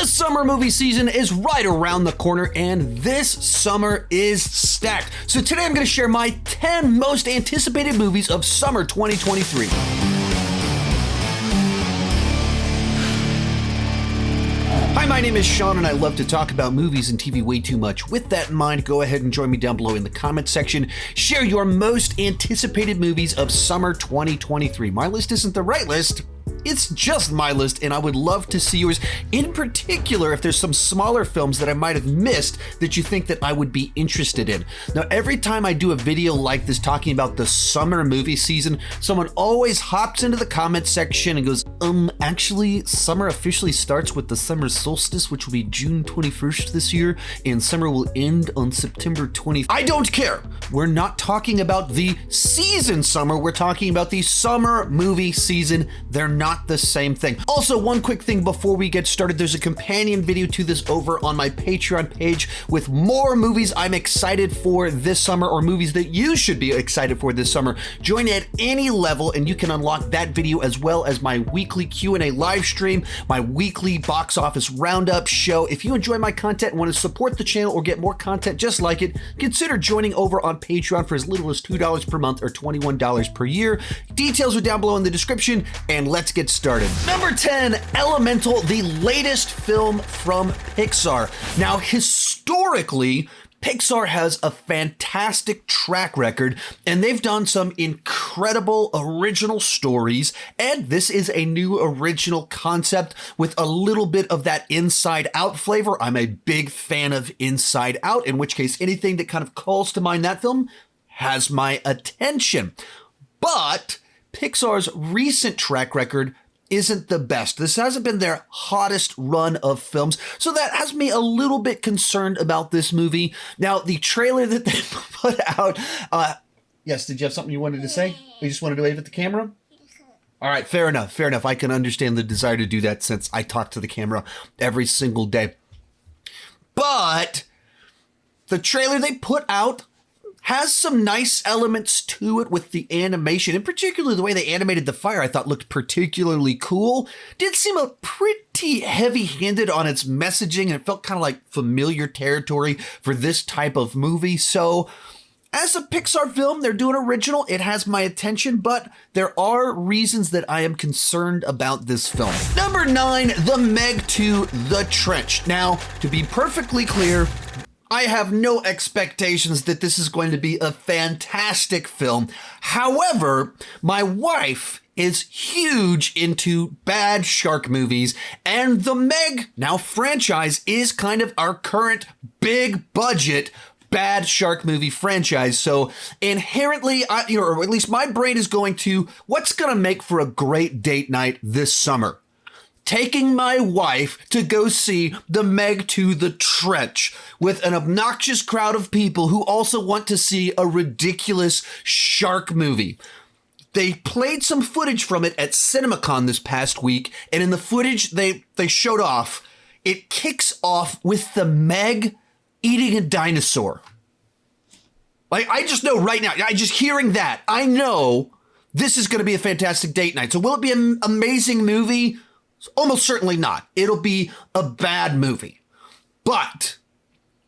summer movie season is right around the corner, and this summer is stacked. So today I'm going to share my 10 most anticipated movies of summer 2023. Hi, my name is Sean, and I love to talk about movies and TV way too much. With that in mind, go ahead and join me down below in the comment section. Share your most anticipated movies of summer 2023. My list isn't the right list. It's just my list, and I would love to see yours. In particular, if there's some smaller films that I might have missed that you think that I would be interested in. Now, every time I do a video like this talking about the summer movie season, someone always hops into the comment section and goes, actually, summer officially starts with the summer solstice, which will be June 21st this year, and summer will end on September 20th. I don't care. We're not talking about the season summer. We're talking about the summer movie season. They're not the same thing. Also, one quick thing before we get started, there's a companion video to this over on my Patreon page with more movies I'm excited for this summer, or movies that you should be excited for this summer. Join at any level and you can unlock that video, as well as my weekly Q&A live stream, my weekly box office roundup show. If you enjoy my content and want to support the channel or get more content just like it, consider joining over on Patreon for as little as $2 per month or $21 per year. Details are down below in the description, and let's get started. Number 10, Elemental, the latest film from Pixar. Now, historically, Pixar has a fantastic track record, and they've done some incredible original stories, and this is a new original concept with a little bit of that Inside Out flavor. I'm a big fan of Inside Out, in which case anything that kind of calls to mind that film has my attention. But Pixar's recent track record isn't the best. This hasn't been their hottest run of films, so that has me a little bit concerned about this movie. Now, the trailer that they put out, yes, did you have something you wanted to say? You just wanted to wave at the camera? All right, fair enough. I can understand the desire to do that since I talk to the camera every single day. But the trailer they put out has some nice elements to it with the animation, and particularly the way they animated the fire I thought looked particularly cool. Did seem a pretty heavy-handed on its messaging, and it felt kind of like familiar territory for this type of movie. So as a Pixar film, they're doing original. It has my attention, but there are reasons that I am concerned about this film. Number 9, The Meg 2, The Trench. Now, to be perfectly clear, I have no expectations that this is going to be a fantastic film. However, my wife is huge into bad shark movies, and the Meg, now franchise, is kind of our current big budget bad shark movie franchise. So inherently, or at least my brain is going to, what's going to make for a great date night this summer? Taking my wife to go see The Meg 2, The Trench with an obnoxious crowd of people who also want to see a ridiculous shark movie. They played some footage from it at CinemaCon this past week, and in the footage they showed off, it kicks off with the Meg eating a dinosaur. Like, I just know right now, just hearing that, I know this is going to be a fantastic date night. So will it be an amazing movie? Almost certainly not. It'll be a bad movie, but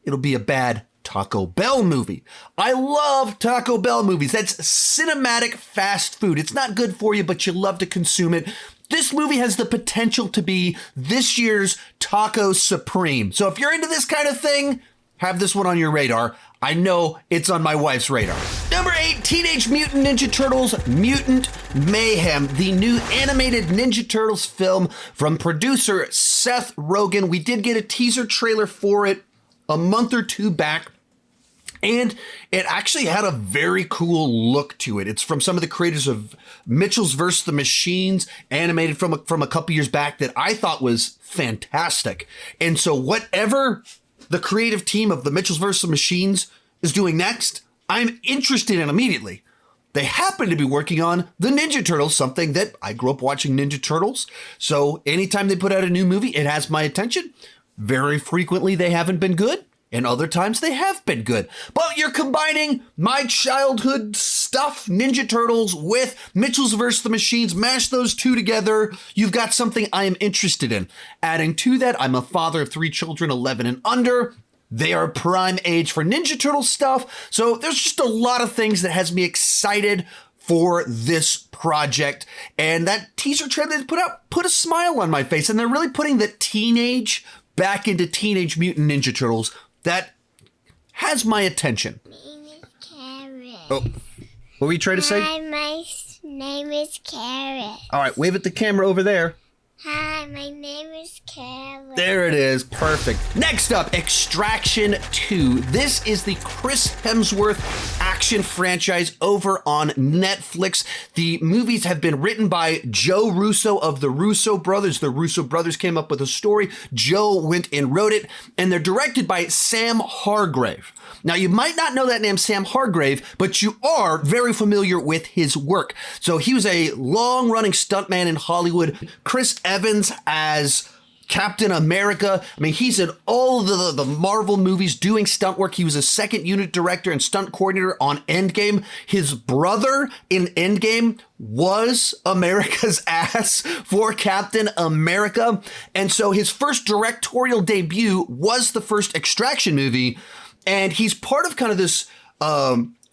it'll be a bad Taco Bell movie. I love Taco Bell movies. That's cinematic fast food. It's not good for you, but you love to consume it. This movie has the potential to be this year's Taco Supreme. So if you're into this kind of thing, have this one on your radar. I know it's on my wife's radar. Number 8, Teenage Mutant Ninja Turtles, Mutant Mayhem, the new animated Ninja Turtles film from producer Seth Rogen. We did get a teaser trailer for it a month or two back, and it actually had a very cool look to it. It's from some of the creators of Mitchell's vs. the Machines, animated from a couple years back, that I thought was fantastic. And so whatever the creative team of the Mitchell's vs. the Machines is doing next, I'm interested in immediately. They happen to be working on the Ninja Turtles, something that I grew up watching Ninja Turtles. So anytime they put out a new movie, it has my attention. Very frequently, they haven't been good. and other times they have been good. But you're combining my childhood stuff, Ninja Turtles, with Mitchell's vs. the Machines. Mash those two together. You've got something I am interested in. Adding to that, I'm a father of 3 children, 11 and under. They are prime age for Ninja Turtle stuff. So there's just a lot of things that has me excited for this project. And that teaser trailer they put out put a smile on my face. And they're really putting the teenage back into Teenage Mutant Ninja Turtles. That has my attention. My name is Carrot. Oh, what were you trying to say? Hi, my name is Carrot. All right, wave at the camera over there. Hi, my name is Carrot. There it is. Perfect. Next up, Extraction 2. This is the Chris Hemsworth action franchise over on Netflix. The movies have been written by Joe Russo of the Russo brothers. The Russo brothers came up with a story. Joe went and wrote it, and they're directed by Sam Hargrave. Now, you might not know that name, Sam Hargrave, but you are very familiar with his work. So he was a long-running stuntman in Hollywood. Chris Evans as Captain America. I mean, he's in all the Marvel movies doing stunt work. He was a second unit director and stunt coordinator on Endgame. His brother in Endgame was America's ass for Captain America. And so his first directorial debut was the first Extraction movie. And he's part of kind of this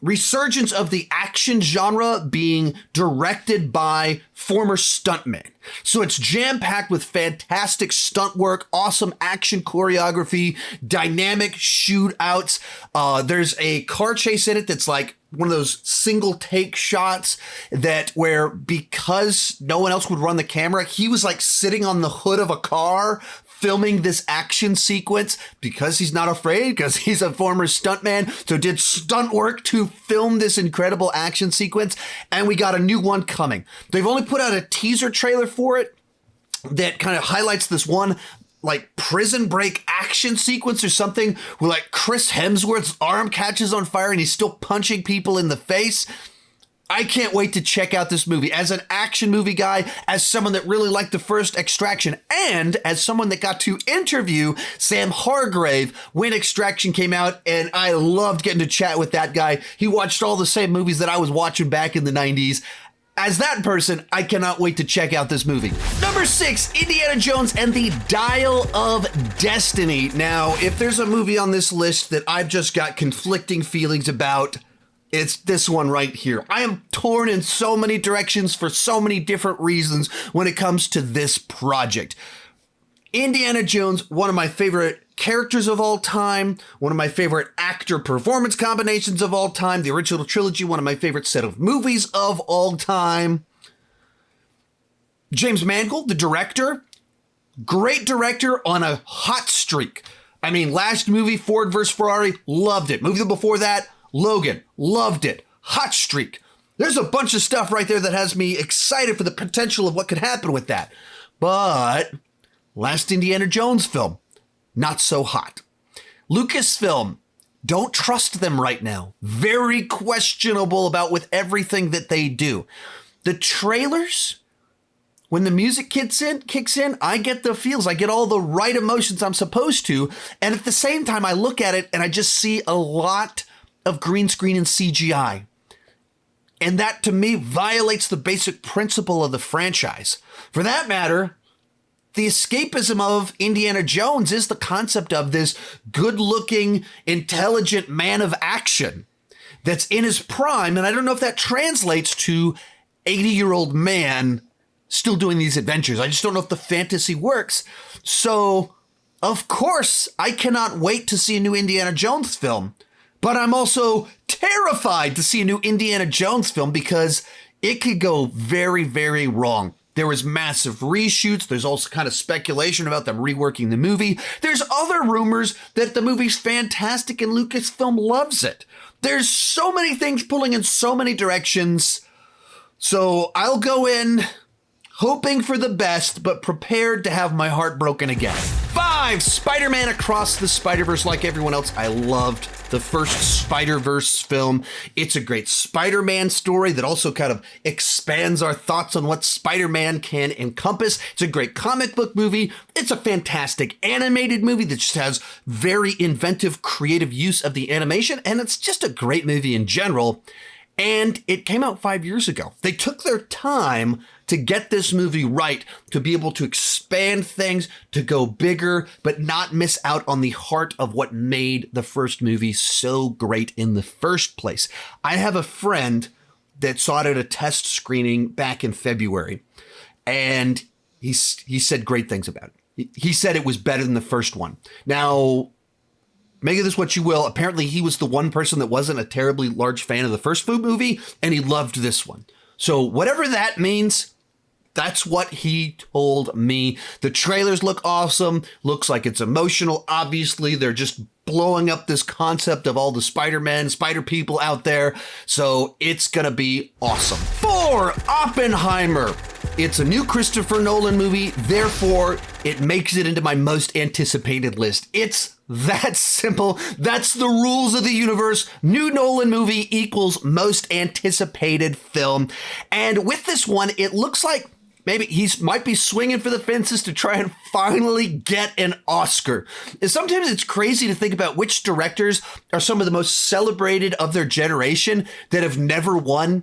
resurgence of the action genre being directed by former stuntmen. So it's jam-packed with fantastic stunt work, awesome action choreography, dynamic shootouts. There's a car chase in it that's like one of those single take shots that where because no one else would run the camera, he was like sitting on the hood of a car filming this action sequence because he's not afraid, because he's a former stuntman. So did stunt work to film this incredible action sequence. And we got a new one coming. They've only put out a teaser trailer for it that kind of highlights this one like prison break action sequence or something where like Chris Hemsworth's arm catches on fire and he's still punching people in the face. I can't wait to check out this movie as an action movie guy, as someone that really liked the first Extraction, and as someone that got to interview Sam Hargrave when Extraction came out, and I loved getting to chat with that guy. He watched all the same movies that I was watching back in the 90s. As that person, I cannot wait to check out this movie. Number 6, Indiana Jones and the Dial of Destiny. Now, if there's a movie on this list that I've just got conflicting feelings about, it's this one right here. I am torn in so many directions for so many different reasons when it comes to this project. Indiana Jones, one of my favorite characters of all time, one of my favorite actor performance combinations of all time, the original trilogy, one of my favorite set of movies of all time. James Mangold, the director, great director on a hot streak. I mean, last movie, Ford vs. Ferrari, loved it. Movie before that, Logan, loved it. Hot streak. There's a bunch of stuff right there that has me excited for the potential of what could happen with that. But last Indiana Jones film, not so hot. Lucasfilm, don't trust them right now. Very questionable about with everything that they do. The trailers, when the music kicks in, I get the feels. I get all the right emotions I'm supposed to. And at the same time, I look at it and I just see a lot of green screen and CGI. And that, to me, violates the basic principle of the franchise. For that matter, the escapism of Indiana Jones is the concept of this good-looking, intelligent man of action that's in his prime. And I don't know if that translates to 80-year-old man still doing these adventures. I just don't know if the fantasy works. So, of course, I cannot wait to see a new Indiana Jones film. But I'm also terrified to see a new Indiana Jones film because it could go very, very wrong. There was massive reshoots. There's also kind of speculation about them reworking the movie. There's other rumors that the movie's fantastic and Lucasfilm loves it. There's so many things pulling in so many directions. So I'll go in hoping for the best, but prepared to have my heart broken again. 5. 5, Spider-Man Across the Spider-Verse. Like everyone else, I loved the first Spider-Verse film. It's a great Spider-Man story that also kind of expands our thoughts on what Spider-Man can encompass. It's a great comic book movie. It's a fantastic animated movie that just has very inventive, creative use of the animation, and it's just a great movie in general. And it came out 5 years ago. They took their time to get this movie right, to be able to expand things, to go bigger, but not miss out on the heart of what made the first movie so great in the first place. I have a friend that saw it at a test screening back in February, and he said great things about it. He said it was better than the first one. Now, make of this what you will. Apparently, he was the one person that wasn't a terribly large fan of the first movie, and he loved this one. So whatever that means, that's what he told me. The trailers look awesome. Looks like it's emotional. Obviously, they're just blowing up this concept of all the Spider-Man, Spider people out there. So it's going to be awesome. 4, Oppenheimer. It's a new Christopher Nolan movie. Therefore, it makes it into my most anticipated list. It's that simple. That's the rules of the universe. New Nolan movie equals most anticipated film. And with this one, it looks like maybe he might be swinging for the fences to try and finally get an Oscar. And sometimes it's crazy to think about which directors are some of the most celebrated of their generation that have never won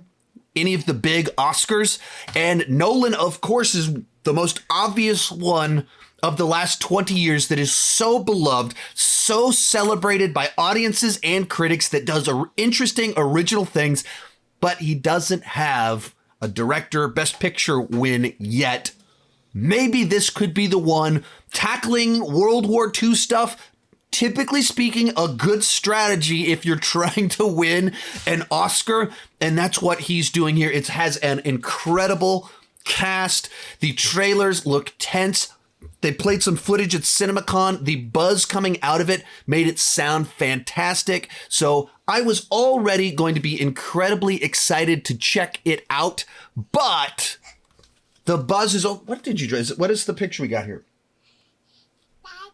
any of the big Oscars. And Nolan, of course, is the most obvious one of the last 20 years that is so beloved, so celebrated by audiences and critics, that does interesting, original things, but he doesn't have a director Best Picture win yet. Maybe this could be the one. Tackling World War II stuff, typically speaking, a good strategy if you're trying to win an Oscar, and that's what he's doing here. It has an incredible cast. The trailers look tense. They played some footage at CinemaCon. The buzz coming out of it made it sound fantastic. So I was already going to be incredibly excited to check it out, but the buzz is... What did you draw? What is the picture we got here? That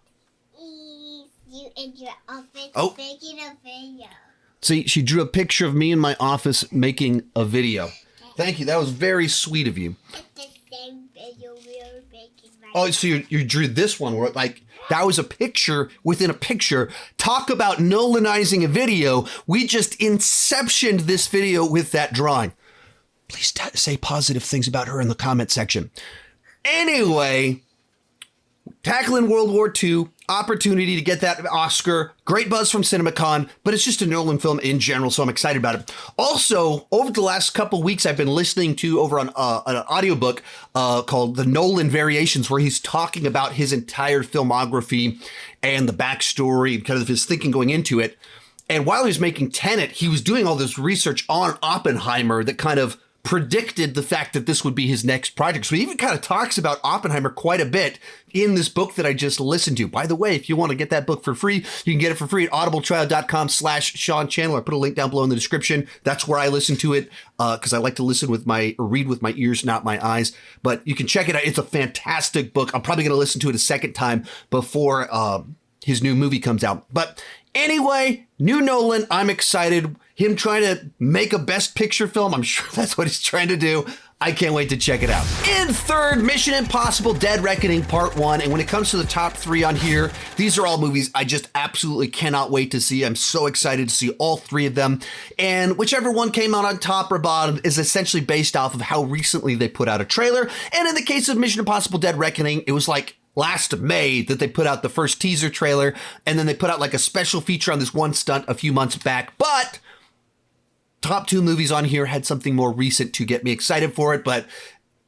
is you in your office making a video. See, she drew a picture of me in my office making a video. Thank you. That was very sweet of you. It's the same video we were making right Oh, so you drew this one where like that was a picture within a picture. Talk about Nolanizing a video. We just inceptioned this video with that drawing. Please say positive things about her in the comment section. Anyway, tackling World War II, opportunity to get that Oscar. Great buzz from CinemaCon, but it's just a Nolan film in general, so I'm excited about it. Also, over the last couple weeks, I've been listening to over on an audiobook called The Nolan Variants, where he's talking about his entire filmography and the backstory and kind of his thinking going into it. And while he was making Tenet, he was doing all this research on Oppenheimer that kind of predicted the fact that this would be his next project. So he even kind of talks about Oppenheimer quite a bit in this book that I just listened to. By the way, if you want to get that book for free, you can get it for free at audibletrial.com/Sean Chandler. I put a link down below in the description. That's where I listen to it because I like to listen with read with my ears, not my eyes. But you can check it out. It's a fantastic book. I'm probably going to listen to it a second time before his new movie comes out. But anyway, new Nolan, I'm excited. Him trying to make a Best Picture film, I'm sure that's what he's trying to do. I can't wait to check it out. In third, Mission Impossible Dead Reckoning Part 1. And when it comes to the top 3 on here, these are all movies I just absolutely cannot wait to see. I'm so excited to see all 3 of them. And whichever one came out on top or bottom is essentially based off of how recently they put out a trailer. And in the case of Mission Impossible Dead Reckoning, it was like last May that they put out the first teaser trailer, and then they put out like a special feature on this one stunt a few months back. But top 2 movies on here had something more recent to get me excited for it. But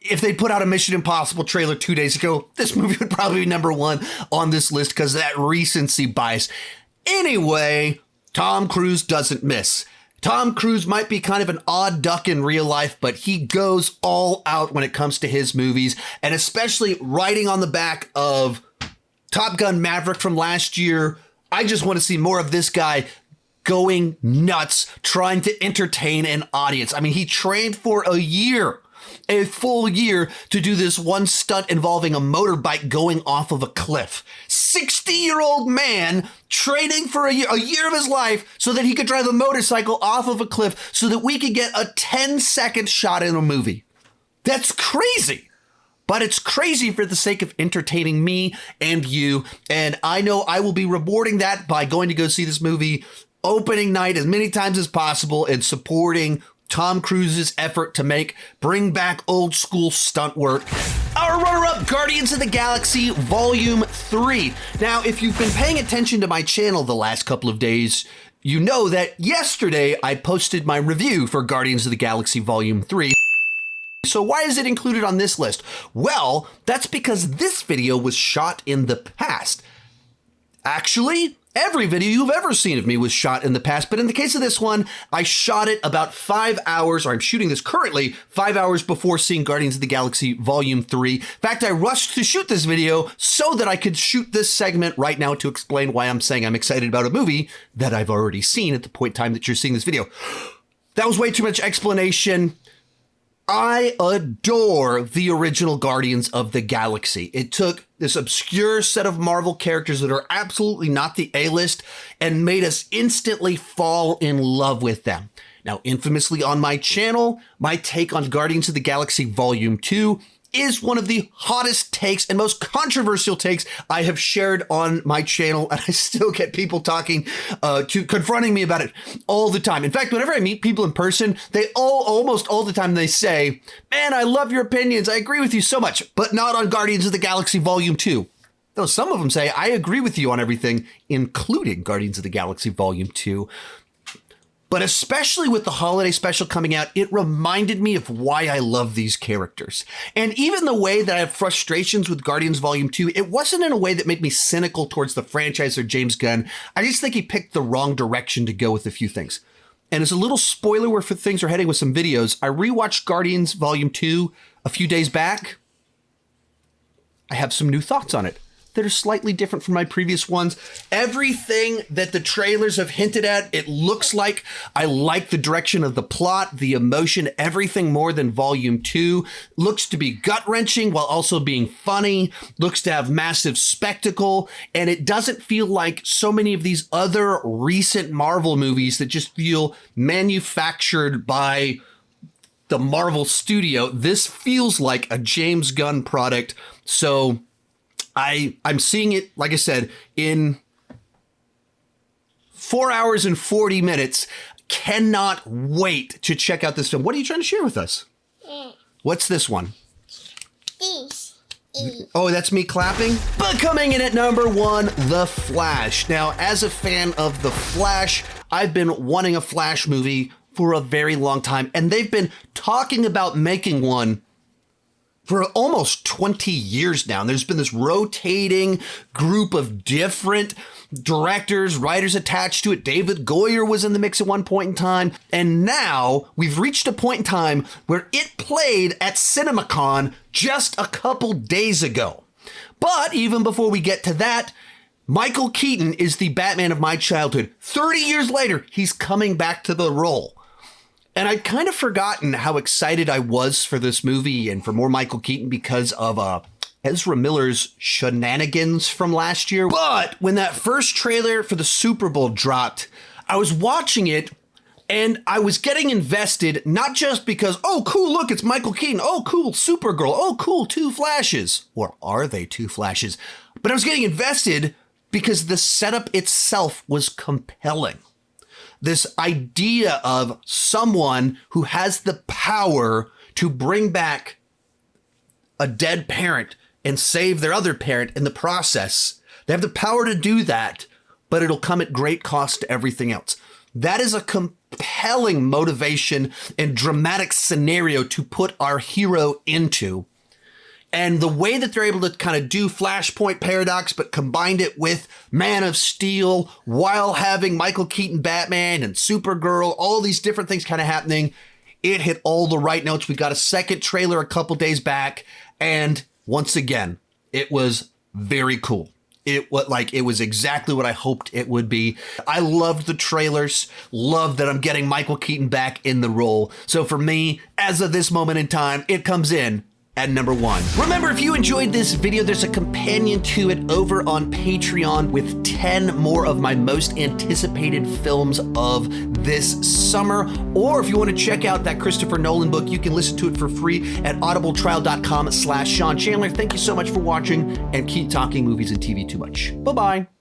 if they put out a Mission Impossible trailer 2 days ago, this movie would probably be number 1 on this list because of that recency bias. Anyway, Tom Cruise doesn't miss. Tom Cruise might be kind of an odd duck in real life, but he goes all out when it comes to his movies, and especially riding on the back of Top Gun Maverick from last year. I just want to see more of this guy going nuts, trying to entertain an audience. I mean, he trained for a year a full year to do this one stunt involving a motorbike going off of a cliff. 60-year-old man training for a year of his life so that he could drive a motorcycle off of a cliff so that we could get a 10-second shot in a movie. That's crazy. But it's crazy for the sake of entertaining me and you. And I know I will be rewarding that by going to go see this movie opening night as many times as possible and supporting Tom Cruise's effort to bring back old school stunt work. Our runner-up, Guardians of the Galaxy Volume 3. Now, if you've been paying attention to my channel the last couple of days, you know that yesterday I posted my review for Guardians of the Galaxy Volume 3. So why is it included on this list? Well, that's because this video was shot in the past. Actually, every video you've ever seen of me was shot in the past, but in the case of this one, I shot it about 5 hours, or I'm shooting this currently 5 hours before seeing Guardians of the Galaxy Volume 3. In fact, I rushed to shoot this video so that I could shoot this segment right now to explain why I'm saying I'm excited about a movie that I've already seen at the point in time that you're seeing this video. That was way too much explanation. I adore the original Guardians of the Galaxy. It took this obscure set of Marvel characters that are absolutely not the A-list and made us instantly fall in love with them. Now, infamously on my channel, my take on Guardians of the Galaxy Volume 2 is one of the hottest takes and most controversial takes I have shared on my channel, and I still get people confronting me about it all the time. In fact, whenever I meet people in person, they almost all the time they say, "Man, I love your opinions. I agree with you so much, but not on Guardians of the Galaxy Volume 2. Though some of them say, "I agree with you on everything, including Guardians of the Galaxy Volume 2. But especially with the holiday special coming out, it reminded me of why I love these characters. And even the way that I have frustrations with Guardians Volume 2, it wasn't in a way that made me cynical towards the franchise or James Gunn. I just think he picked the wrong direction to go with a few things. And as a little spoiler where things are heading with some videos, I rewatched Guardians Volume 2 a few days back. I have some new thoughts on it that are slightly different from my previous ones. Everything that the trailers have hinted at, it looks like. I like the direction of the plot, the emotion, everything more than Volume 2. Looks to be gut-wrenching while also being funny. Looks to have massive spectacle. And it doesn't feel like so many of these other recent Marvel movies that just feel manufactured by the Marvel studio. This feels like a James Gunn product. So I'm seeing it, like I said, in 4 hours and 40 minutes. Cannot wait to check out this film. What are you trying to share with us? What's this one? This. Oh, that's me clapping? But coming in at number 1, The Flash. Now, as a fan of The Flash, I've been wanting a Flash movie for a very long time, and they've been talking about making one for almost 20 years now. And there's been this rotating group of different directors, writers attached to it. David Goyer was in the mix at one point in time. And now we've reached a point in time where it played at CinemaCon just a couple days ago. But even before we get to that, Michael Keaton is the Batman of my childhood. 30 years later, he's coming back to the role. And I'd kind of forgotten how excited I was for this movie and for more Michael Keaton because of Ezra Miller's shenanigans from last year. But when that first trailer for the Super Bowl dropped, I was watching it and I was getting invested, not just because, oh, cool, look, it's Michael Keaton. Oh, cool, Supergirl. Oh, cool, 2 Flashes. Or are they 2 Flashes? But I was getting invested because the setup itself was compelling. This idea of someone who has the power to bring back a dead parent and save their other parent in the process. They have the power to do that, but it'll come at great cost to everything else. That is a compelling motivation and dramatic scenario to put our hero into. And the way that they're able to kind of do Flashpoint Paradox, but combined it with Man of Steel while having Michael Keaton Batman and Supergirl, all these different things kind of happening, it hit all the right notes. We got a second trailer a couple days back, and once again, it was very cool. It was exactly what I hoped it would be. I loved the trailers, loved that I'm getting Michael Keaton back in the role. So for me, as of this moment in time, it comes in at number 1. Remember, if you enjoyed this video, there's a companion to it over on Patreon with 10 more of my most anticipated films of this summer. Or if you want to check out that Christopher Nolan book, you can listen to it for free at audibletrial.com/Sean Chandler. Thank you so much for watching, and keep talking movies and TV too much. Bye-bye.